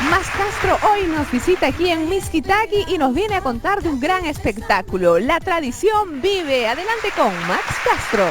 Max Castro hoy nos visita aquí en Miskitaki y nos viene a contar de un gran espectáculo. La tradición vive. Adelante con Max Castro.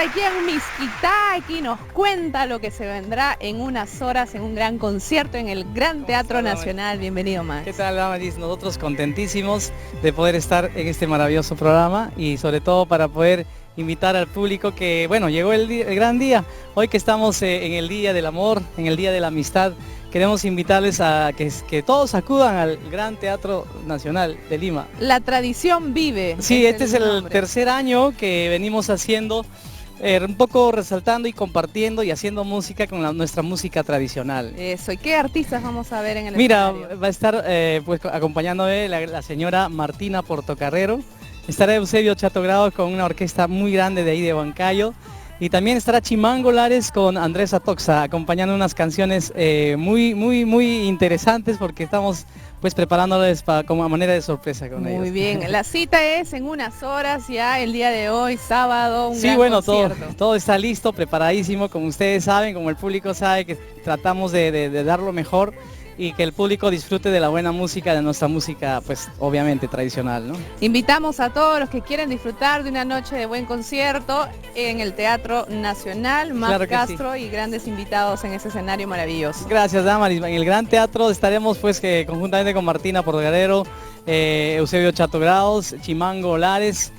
Aquí en Miskitaki nos cuenta lo que se vendrá en unas horas en un gran concierto en el Gran Teatro Nacional. Bienvenido, Max. ¿Qué tal, Amaris? Nosotros contentísimos de poder estar en este maravilloso programa y sobre todo para poder invitar al público que, bueno, llegó el gran día. Hoy que estamos en el Día del Amor, en el Día de la Amistad, queremos invitarles a que todos acudan al Gran Teatro Nacional de Lima. La tradición vive. Sí, este es el tercer año que venimos haciendo un poco resaltando y compartiendo y haciendo música con nuestra música tradicional. Eso, ¿y qué artistas vamos a ver en el escenario? Mira, va a estar pues acompañándome la señora Martina Portocarrero, estará Eusebio Chato Grados con una orquesta muy grande de ahí de Huancayo. Y también estará Chimango Lares con Andrés Atoxa, acompañando unas canciones muy interesantes, porque estamos pues preparándoles como a manera de sorpresa con ellos. Muy bien, la cita es en unas horas ya, el día de hoy, sábado, sí, bueno, todo está listo, preparadísimo, como ustedes saben, como el público sabe, que tratamos de dar lo mejor y que el público disfrute de la buena música, de nuestra música, pues obviamente tradicional, ¿no? Invitamos a todos los que quieren disfrutar de una noche de buen concierto en el Teatro Nacional, Max Claro Castro sí. Y grandes invitados en ese escenario maravilloso. Gracias, Damaris. En el Gran Teatro estaremos pues conjuntamente con Martina Portocarrero, Eusebio Chato Grados, Chimango Lares,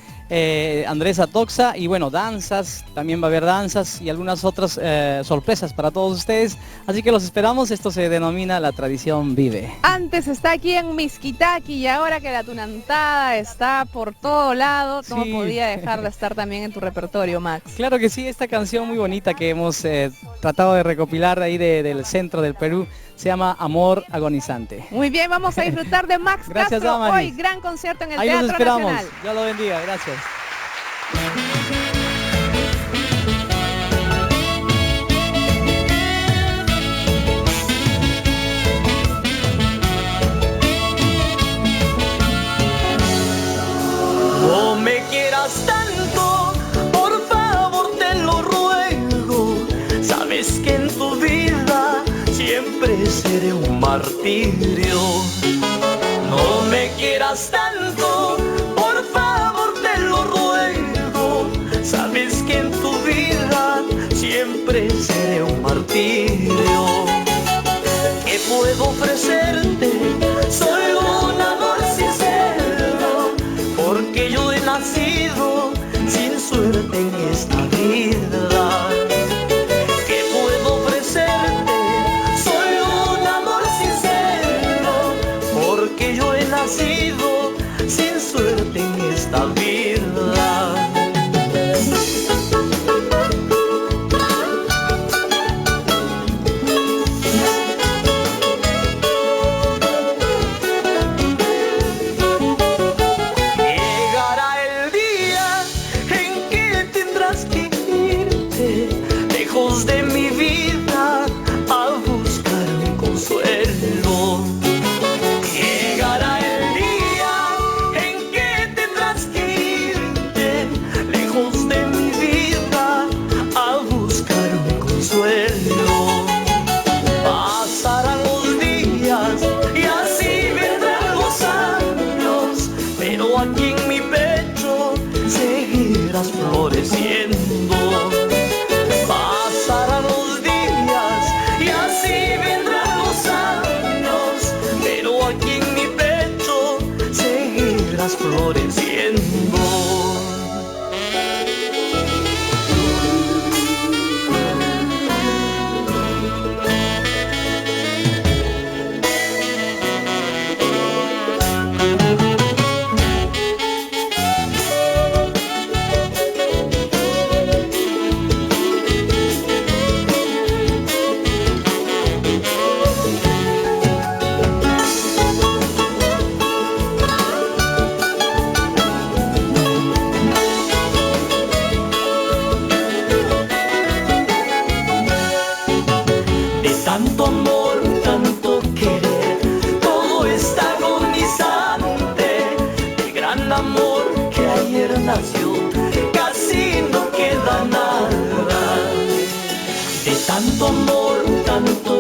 Andrés Atoxa y bueno, danzas, también va a haber danzas y algunas otras sorpresas para todos ustedes, así que los esperamos. Esto se denomina La Tradición Vive. Antes está aquí en Miskitaki y ahora que la tunantada está por todo lado, no Sí. podía dejar de estar también en tu repertorio, Max. Claro que sí, esta canción muy bonita que hemos tratado de recopilar ahí del centro del Perú, se llama Amor Agonizante. Muy bien, vamos a disfrutar de Max Gracias, Castro Damaris. hoy, gran concierto en el Ahí los Teatro esperamos. Nacional. Dios lo bendiga, gracias. No me quieras tanto, por favor te lo ruego. Sabes que en tu vida siempre seré un martirio. No me quieras tanto, por favor te lo ruego. Sabes que en tu vida siempre seré un martirio. ¿Qué puedo ofrecerte? Solo un amor sincero, porque yo he nacido sin suerte en esta vida. ¿Qué puedo ofrecerte? Solo un amor sincero, porque yo he nacido sin suerte en esta vida. De mi vida a buscar un consuelo. Llegará el día en que tendrás que irte lejos de mi vida a buscar un consuelo. Pasarán los días y así vendrán los años, pero aquí en mi pecho seguirás floreciendo. Pasarán los días y así vendrán los años, pero aquí en mi pecho seguirás floreciendo. Tanto amor, tanto querer, todo está agonizante. El gran amor que ayer nació, casi no queda nada. De tanto amor, tanto